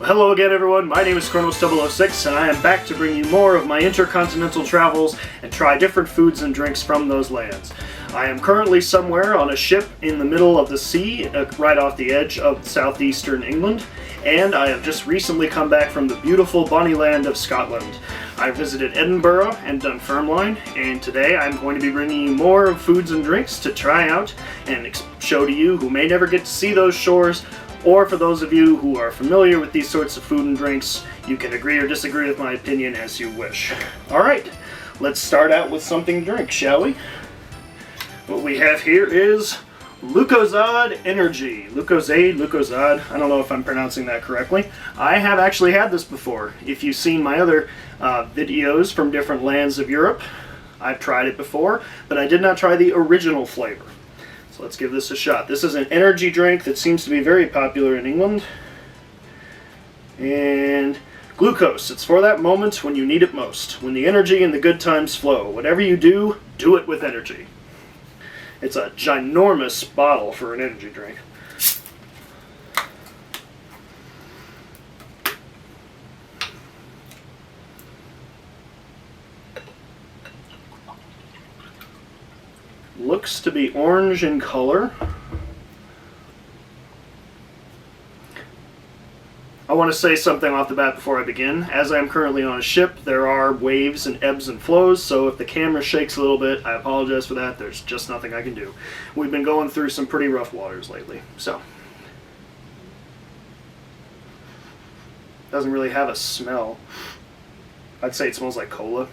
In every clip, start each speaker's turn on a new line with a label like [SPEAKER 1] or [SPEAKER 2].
[SPEAKER 1] Hello again everyone, my name is Cronos 006 and I am back to bring you more of my intercontinental travels and try different foods and drinks from those lands. I am currently somewhere on a ship in the middle of the sea, right off the edge of southeastern England, and I have just recently come back from the beautiful bonny land of Scotland. I visited Edinburgh and Dunfermline, and today I'm going to be bringing you more of foods and drinks to try out and show to you who may never get to see those shores, or for those of you who are familiar with these sorts of food and drinks, you can agree or disagree with my opinion as you wish. Alright, let's start out with something to drink, shall we? What we have here is Lucozade Energy. Lucozade, I don't know if I'm pronouncing that correctly. I have actually had this before. If you've seen my other videos from different lands of Europe, I've tried it before, but I did not try the original flavor. So let's give this a shot. This is an energy drink that seems to be very popular in England. And glucose, it's for that moment when you need it most. When the energy and the good times flow. Whatever you do, do it with energy. It's a ginormous bottle for an energy drink. Looks to be orange in color. I want to say something off the bat before I begin. As I am currently on a ship, there are waves and ebbs and flows, so if the camera shakes a little bit, I apologize for that. There's just nothing I can do. We've been going through some pretty rough waters lately, so. Doesn't really have a smell. I'd say it smells like cola.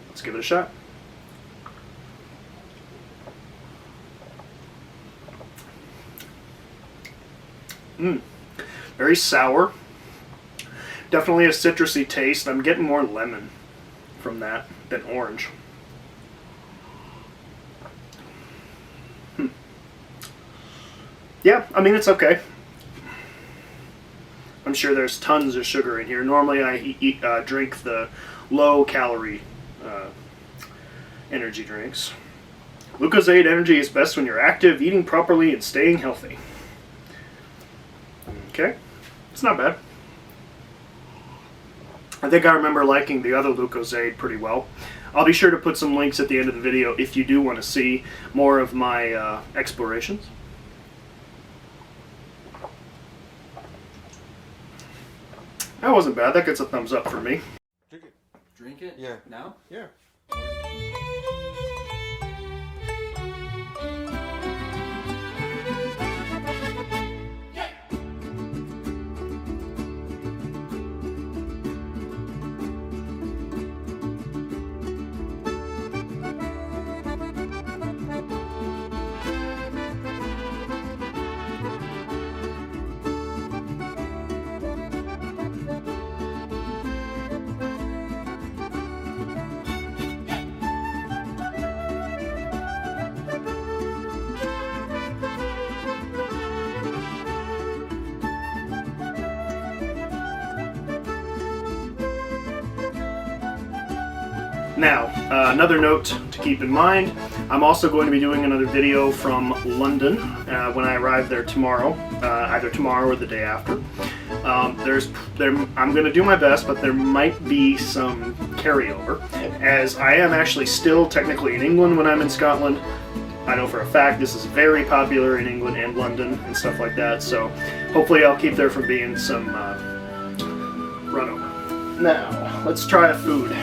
[SPEAKER 1] Let's give it a shot. Very sour. Definitely a citrusy taste. I'm getting more lemon from that than orange. Yeah, I mean, it's okay. I'm sure there's tons of sugar in here. Normally I drink the low-calorie energy drinks. Lucozade Energy is best when you're active, eating properly, and staying healthy. Okay, it's not bad. I think I remember liking the other Lucozade pretty well. I'll be sure to put some links at the end of the video if you do want to see more of my explorations. That wasn't bad. That gets a thumbs up for me.
[SPEAKER 2] Drink it.
[SPEAKER 3] Drink it?
[SPEAKER 2] Yeah.
[SPEAKER 3] Now?
[SPEAKER 2] Yeah.
[SPEAKER 1] Now, another note to keep in mind, I'm also going to be doing another video from London when I arrive there tomorrow, either tomorrow or the day after. I'm going to do my best, but there might be some carryover, as I am actually still technically in England when I'm in Scotland. I know for a fact this is very popular in England and London and stuff like that, so hopefully I'll keep there from being some run over. Now, let's try a food.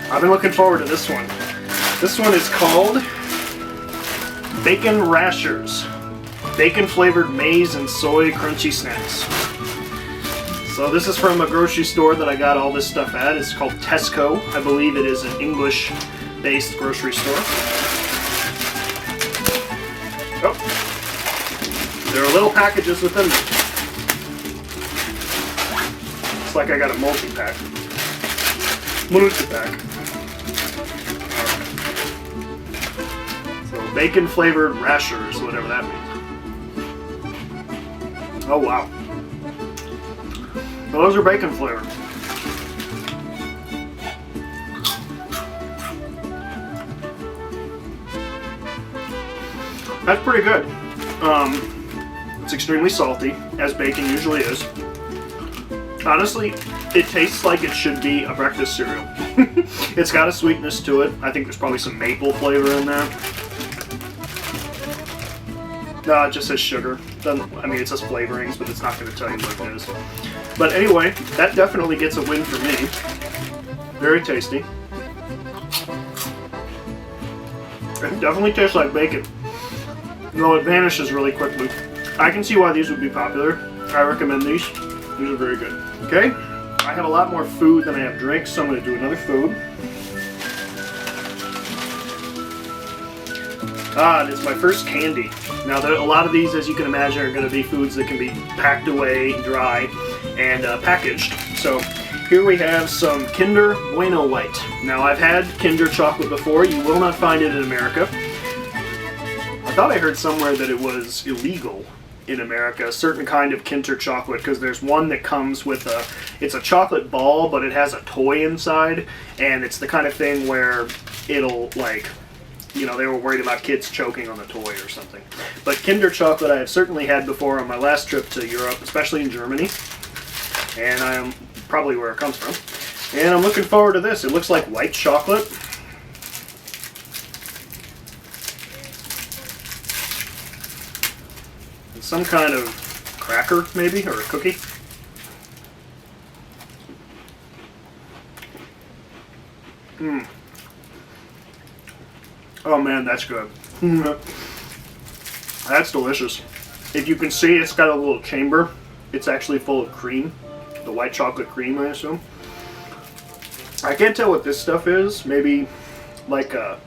[SPEAKER 1] I've been looking forward to this one. This one is called Bacon Rashers. Bacon flavored maize and soy crunchy snacks. So this is from a grocery store that I got all this stuff at. It's called Tesco. I believe it is an English-based grocery store. Oh, there are little packages within them. It's like I got a multi-pack. Multi-pack. Bacon flavored Rashers, whatever that means. Oh wow. Well, those are bacon flavored. That's pretty good. It's extremely salty, as bacon usually is. Honestly, it tastes like it should be a breakfast cereal. It's got a sweetness to it. I think there's probably some maple flavor in there. No, it just says sugar. I mean, it says flavorings, but it's not going to tell you what it is. But anyway, that definitely gets a win for me. Very tasty. It definitely tastes like bacon. Though it vanishes really quickly. I can see why these would be popular. I recommend these. These are very good. Okay, I have a lot more food than I have drinks, so I'm going to do another food. And it's my first candy. Now, a lot of these, as you can imagine, are going to be foods that can be packed away, dry, and packaged. So here we have some Kinder Bueno White. Now, I've had Kinder chocolate before. You will not find it in America. I thought I heard somewhere that it was illegal in America, a certain kind of Kinder chocolate, because there's one that comes with it's a chocolate ball, but it has a toy inside, and it's the kind of thing where it'll, like, you know, they were worried about kids choking on the toy or something. But Kinder chocolate I have certainly had before on my last trip to Europe, especially in Germany, and I am probably where it comes from. And I'm looking forward to this. It looks like white chocolate. Some kind of cracker, maybe, or a cookie. Oh man, that's good. That's delicious. If you can see, it's got a little chamber. It's actually full of cream. The white chocolate cream, I assume. I can't tell what this stuff is. Maybe like a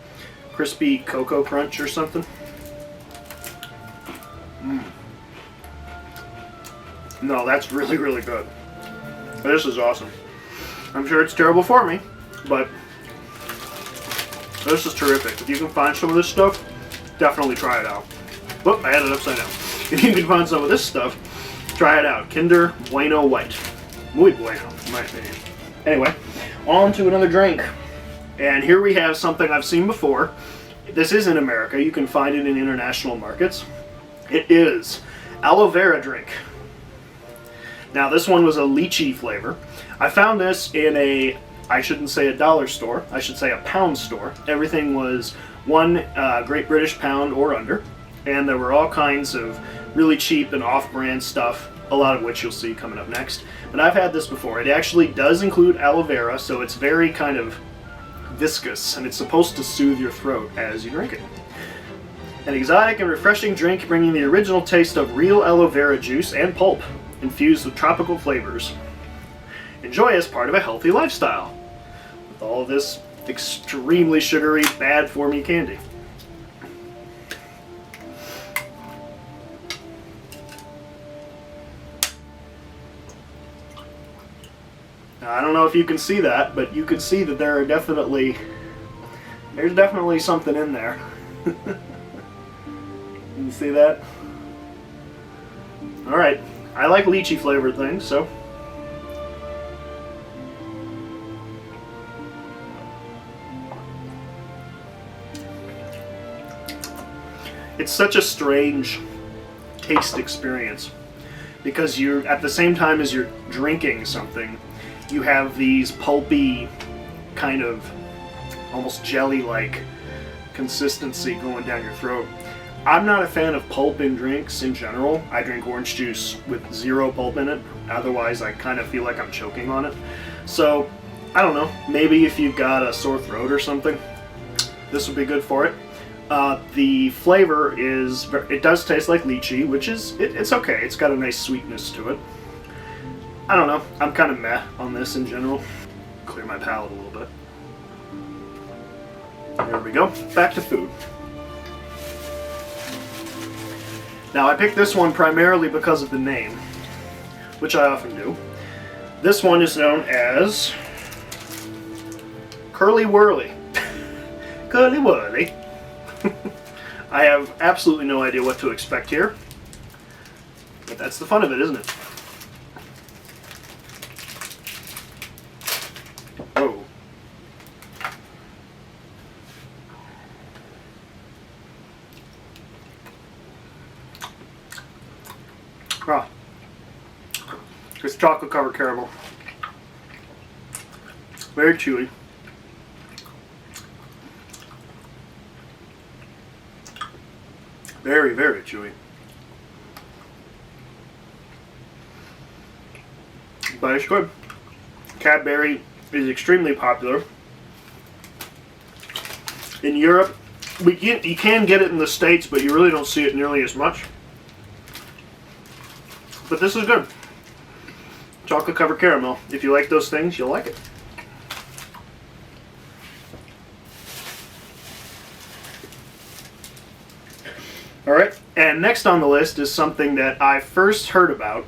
[SPEAKER 1] crispy Cocoa Crunch or something. No, that's really, really good. This is awesome. I'm sure it's terrible for me, but this is terrific. If you can find some of this stuff, definitely try it out. Whoop, I had it upside down. If you can find some of this stuff, try it out. Kinder Bueno White. Muy bueno, in my opinion. Anyway, on to another drink. And here we have something I've seen before. This is in America. You can find it in international markets. It is Aloe Vera drink. Now, this one was a lychee flavor. I found this in I shouldn't say a dollar store, I should say a pound store. Everything was one Great British pound or under, and there were all kinds of really cheap and off-brand stuff, a lot of which you'll see coming up next. But I've had this before. It actually does include aloe vera, so it's very kind of viscous, and it's supposed to soothe your throat as you drink it. An exotic and refreshing drink bringing the original taste of real aloe vera juice and pulp, infused with tropical flavors. Enjoy as part of a healthy lifestyle. With all of this extremely sugary, bad-for-me candy. Now, I don't know if you can see that, but you can see that there's definitely something in there. You see that? Alright, I like lychee flavored things, so. It's such a strange taste experience because you're, at the same time as you're drinking something, you have these pulpy, kind of almost jelly-like consistency going down your throat. I'm not a fan of pulp in drinks in general. I drink orange juice with zero pulp in it. Otherwise, I kind of feel like I'm choking on it. So, I don't know. Maybe if you've got a sore throat or something, this would be good for it. The flavor is, it does taste like lychee, which is, it's okay. It's got a nice sweetness to it. I don't know. I'm kind of meh on this in general. Clear my palate a little bit. There we go. Back to food. Now, I picked this one primarily because of the name, which I often do. This one is known as Curly Whirly. Curly Whirly. I have absolutely no idea what to expect here, but that's the fun of it, isn't it? Oh. Ah, it's chocolate covered caramel. Very chewy. Very, very chewy. But it's good. Cadbury is extremely popular. In Europe, you can get it in the States, but you really don't see it nearly as much. But this is good. Chocolate covered caramel. If you like those things, you'll like it. Alright, and next on the list is something that I first heard about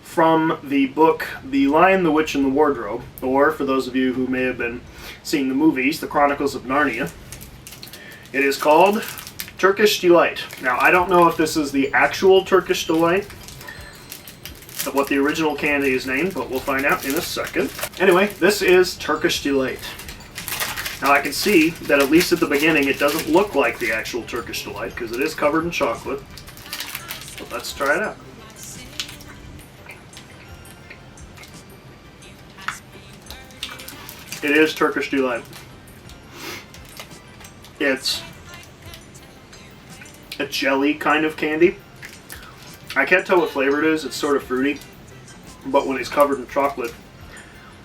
[SPEAKER 1] from the book The Lion, the Witch, and the Wardrobe, or for those of you who may have been seeing the movies, The Chronicles of Narnia. It is called Turkish Delight. Now, I don't know if this is the actual Turkish Delight, of what the original candy is named, but we'll find out in a second. Anyway, this is Turkish Delight. Now I can see that at least at the beginning it doesn't look like the actual Turkish Delight because it is covered in chocolate. But let's try it out. It is Turkish Delight. It's a jelly kind of candy. I can't tell what flavor it is. It's sort of fruity. But when it's covered in chocolate,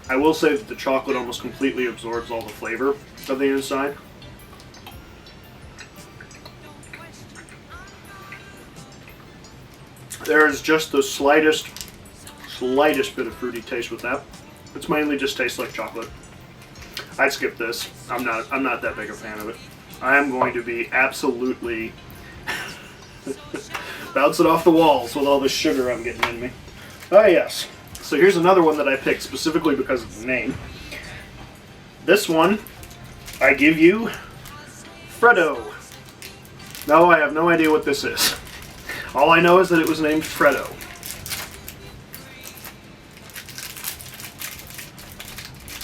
[SPEAKER 1] I will say that the chocolate almost completely absorbs all the flavor of the inside. There is just the slightest bit of fruity taste with that. It's mainly just tastes like chocolate. I'd skip this. I'm not that big a fan of it. I am going to be absolutely bouncing off the walls with all the sugar I'm getting in me. Oh yes. So here's another one that I picked specifically because of the name. This one, I give you Fredo. No, I have no idea what this is. All I know is that it was named Fredo.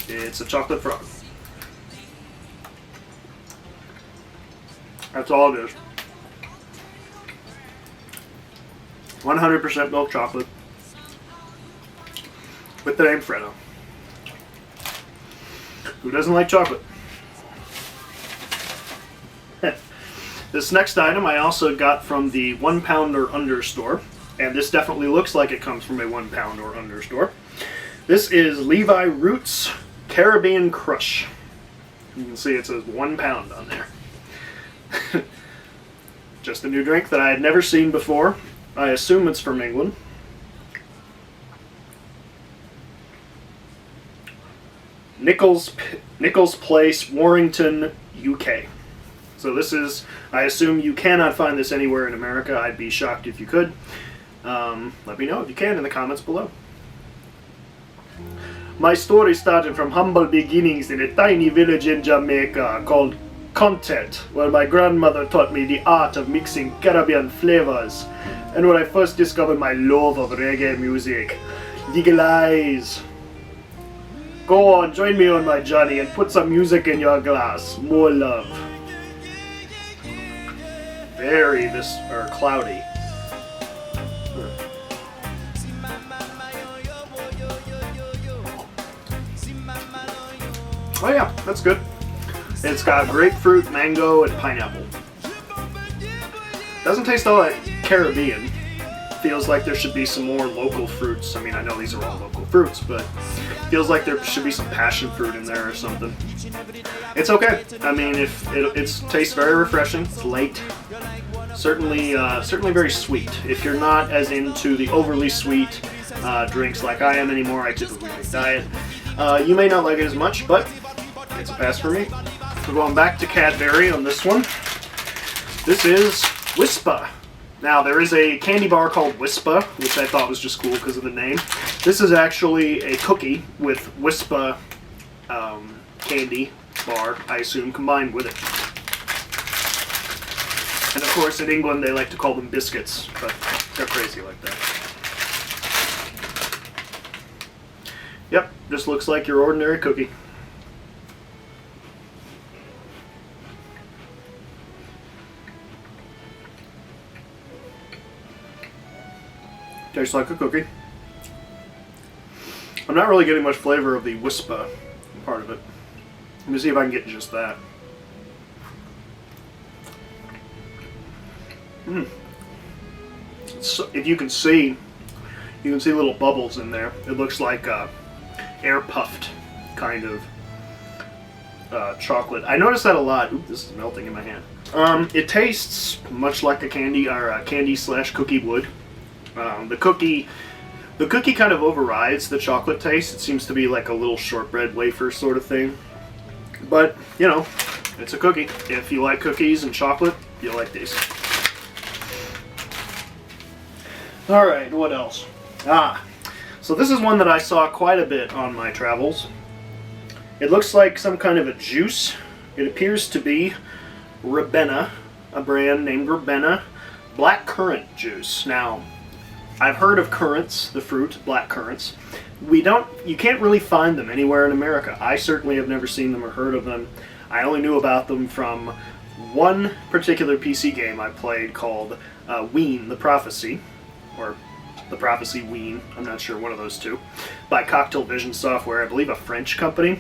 [SPEAKER 1] It's a chocolate frog. That's all it is. 100% milk chocolate with the name Fredo. Who doesn't like chocolate? This next item I also got from the 1 pound or under store, and this definitely looks like it comes from a 1 pound or under store. This is Levi Roots Caribbean Crush. You can see it says 1 pound on there. Just a new drink that I had never seen before. I assume it's from England. Nichols Place, Warrington, UK. So this is, I assume you cannot find this anywhere in America. I'd be shocked if you could. Let me know if you can in the comments below. My story started from humble beginnings in a tiny village in Jamaica called Content, where my grandmother taught me the art of mixing Caribbean flavors, and when I first discovered my love of reggae music. Eagle eyes. Go on, join me on my journey and put some music in your glass. More love. Very cloudy. Oh yeah, that's good. It's got grapefruit, mango, and pineapple. Doesn't taste all that Caribbean. Feels like there should be some more local fruits. I mean, I know these are all local fruits, but feels like there should be some passion fruit in there or something. It's okay. I mean, it tastes very refreshing. It's light. Certainly very sweet. If you're not as into the overly sweet drinks like I am anymore, I typically drink diet. You may not like it as much, but it's a pass for me. We're going back to Cadbury on this one. This is Whispah. Now, there is a candy bar called Whispah, which I thought was just cool because of the name. This is actually a cookie with Whispah candy bar, I assume, combined with it. And of course, in England, they like to call them biscuits, but they're crazy like that. Yep, just looks like your ordinary cookie. Tastes like a cookie. I'm not really getting much flavor of the Whispah part of it. Let me see if I can get just that. So, if you can see little bubbles in there. It looks like air puffed kind of chocolate. I noticed that a lot. Oop, this is melting in my hand. It tastes much like a candy or a candy/cookie would. The cookie kind of overrides the chocolate taste. It seems to be like a little shortbread wafer sort of thing. But, you know, it's a cookie. If you like cookies and chocolate, you'll like these. Alright, what else? So this is one that I saw quite a bit on my travels. It looks like some kind of a juice. It appears to be Ravenna, a brand named Ravenna black currant juice. Now, I've heard of currants, the fruit, black currants. You can't really find them anywhere in America. I certainly have never seen them or heard of them. I only knew about them from one particular PC game I played called Ween, the Prophecy, or The Prophecy Ween, I'm not sure, one of those two, by Cocktail Vision Software, I believe a French company.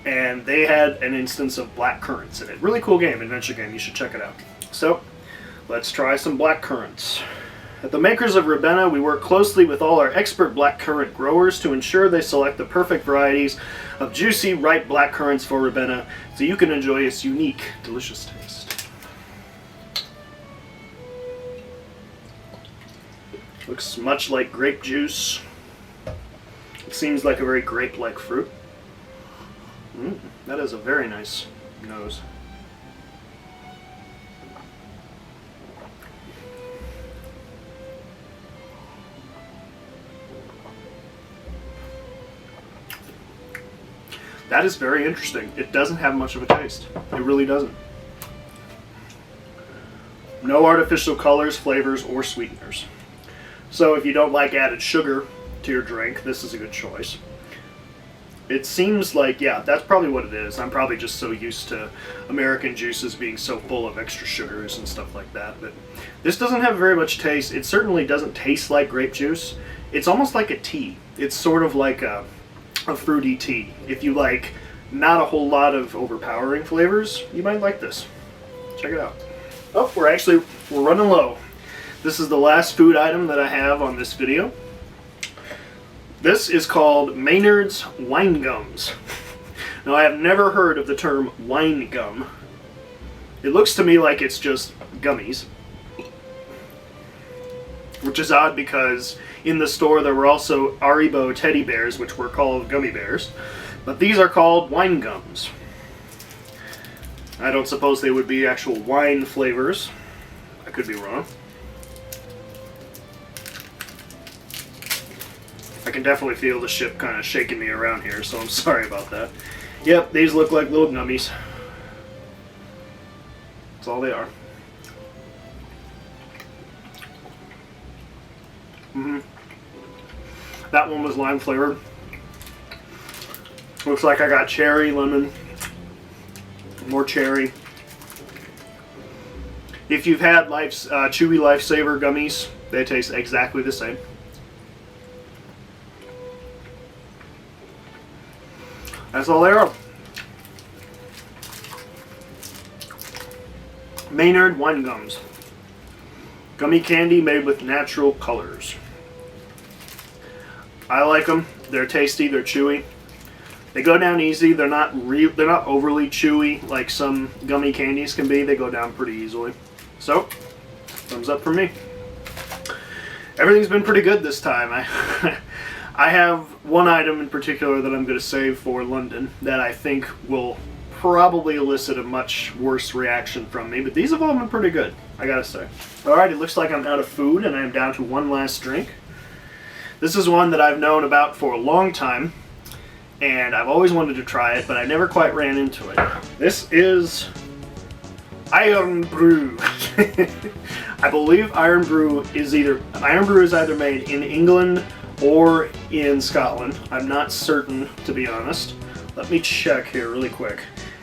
[SPEAKER 1] And they had an instance of black currants in it. Really cool game, adventure game, you should check it out. So, let's try some black currants. At the makers of Ravenna, we work closely with all our expert black currant growers to ensure they select the perfect varieties of juicy, ripe black currants for Ravenna so you can enjoy its unique, delicious taste. Looks much like grape juice. It seems like a very grape-like fruit. That is a very nice nose. That is very interesting. It doesn't have much of a taste. It really doesn't. No artificial colors, flavors, or sweeteners. So if you don't like added sugar to your drink, this is a good choice. It seems like, yeah, that's probably what it is. I'm probably just so used to American juices being so full of extra sugars and stuff like that. But this doesn't have very much taste. It certainly doesn't taste like grape juice. It's almost like a tea. It's sort of like a fruity tea. If you like not a whole lot of overpowering flavors, you might like this. Check it out. Oh, we're running low. This is the last food item that I have on this video. This is called Maynards wine gums. Now, I have never heard of the term wine gum. It looks to me like it's just gummies, which is odd because in the store there were also Haribo teddy bears, which were called gummy bears, but these are called wine gums. I don't suppose they would be actual wine flavors. I could be wrong. I can definitely feel the ship kind of shaking me around here, so I'm sorry about that. Yep, these look like little gummies. That's all they are. That one was lime flavored. Looks like I got cherry, lemon, more cherry. If you've had Chewy Lifesaver gummies, they taste exactly the same. That's all they are. Maynard wine gums. Gummy candy made with natural colors. I like them. They're tasty. They're chewy. They go down easy. They're not overly chewy like some gummy candies can be. They go down pretty easily. So, thumbs up for me. Everything's been pretty good this time. I have one item in particular that I'm going to save for London that I think will probably elicit a much worse reaction from me, but these have all been pretty good, I gotta say. Alright, it looks like I'm out of food and I'm down to one last drink. This is one that I've known about for a long time, and I've always wanted to try it, but I never quite ran into it. This is Own Brew. I believe Own Brew is either made in England or in Scotland. I'm not certain, to be honest. Let me check here really quick.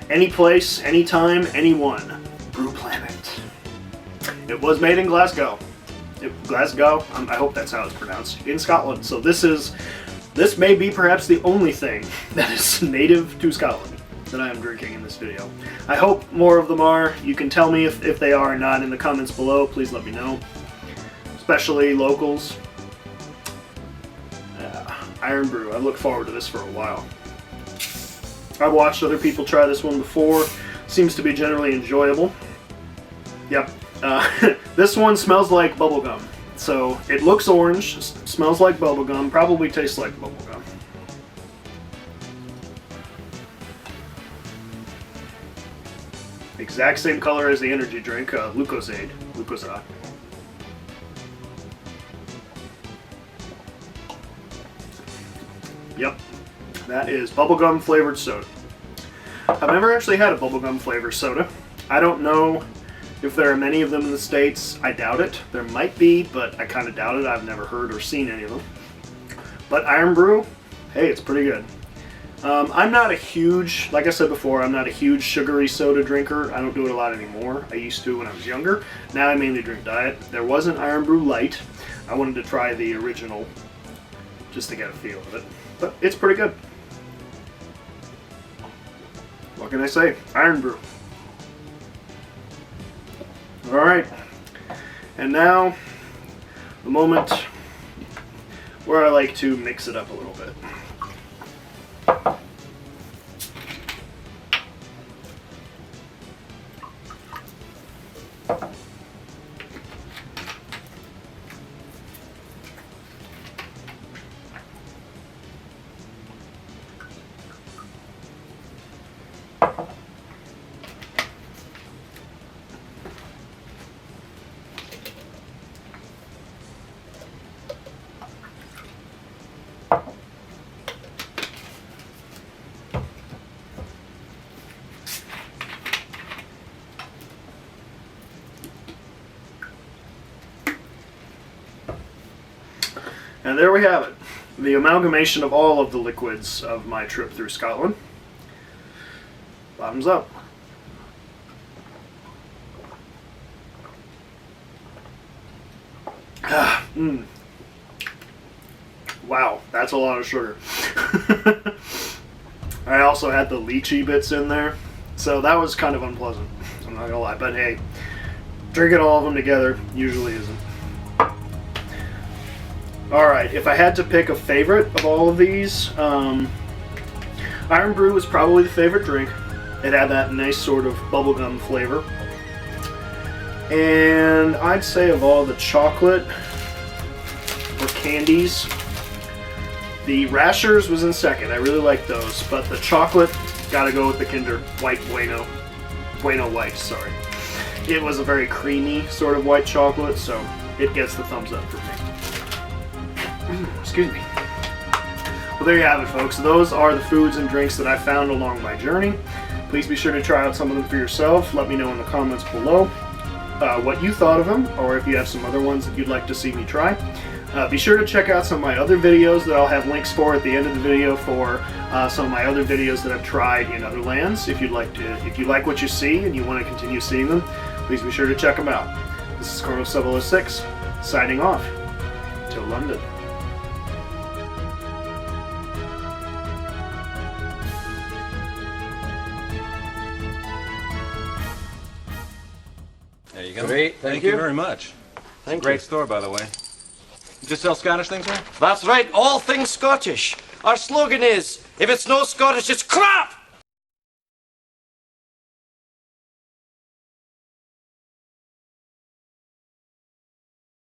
[SPEAKER 1] Any place, anytime, anyone. Brew Planet. It was made in Glasgow. Glasgow. I hope that's how it's pronounced, in Scotland. So this may be perhaps the only thing that is native to Scotland that I am drinking in this video. I hope more of them are. You can tell me if they are or not in the comments below. Please let me know, especially locals. Iron Brew. I've looked forward to this for a while. I've watched other people try this one before. Seems to be generally enjoyable. Yep. This one smells like bubblegum. So it looks orange, smells like bubblegum, probably tastes like bubblegum. Exact same color as the energy drink, Lucozade. Yep, that is bubblegum flavored soda. I've never actually had a bubblegum flavored soda. I don't know if there are many of them in the States. I doubt it. There might be, but I kind of doubt it. I've never heard or seen any of them. But Iron Brew, hey, it's pretty good. I'm not a huge, like I said before, I'm not a huge sugary soda drinker. I don't do it a lot anymore. I used to when I was younger. Now I mainly drink diet. There was an Iron Brew Light. I wanted to try the original just to get a feel of it. But it's pretty good. What can I say? Iron Brew. Alright, and now the moment where I like to mix it up a little bit. And there we have it, the amalgamation of all of the liquids of my trip through Scotland. Bottoms up. Wow, that's a lot of sugar. I also had the lychee bits in there, so that was kind of unpleasant, I'm not gonna lie, but hey, drinking all of them together usually isn't. Alright, if I had to pick a favorite of all of these, Iron Brew was probably the favorite drink. It had that nice sort of bubblegum flavor. And I'd say of all the chocolate or candies, the Rashers was in second. I really like those, but the chocolate, gotta go with the Kinder White Bueno White, sorry. It was a very creamy sort of white chocolate, so it gets the thumbs up for me. Excuse me. Well, there you have it, folks. Those are the foods and drinks that I found along my journey. Please be sure to try out some of them for yourself. Let me know in the comments below what you thought of them, or if you have some other ones that you'd like to see me try. Be sure to check out some of my other videos that I'll have links for at the end of the video for some of my other videos that I've tried in other lands. If you like what you see and you want to continue seeing them, please be sure to check them out. This is Cronos 006 signing off. Till London.
[SPEAKER 2] There you go.
[SPEAKER 3] Great,
[SPEAKER 2] thank you very much.
[SPEAKER 3] Thank
[SPEAKER 2] Great
[SPEAKER 3] you.
[SPEAKER 2] store, by the way. You just sell Scottish things here?
[SPEAKER 3] That's right, all things Scottish. Our slogan is, if it's no Scottish, it's crap!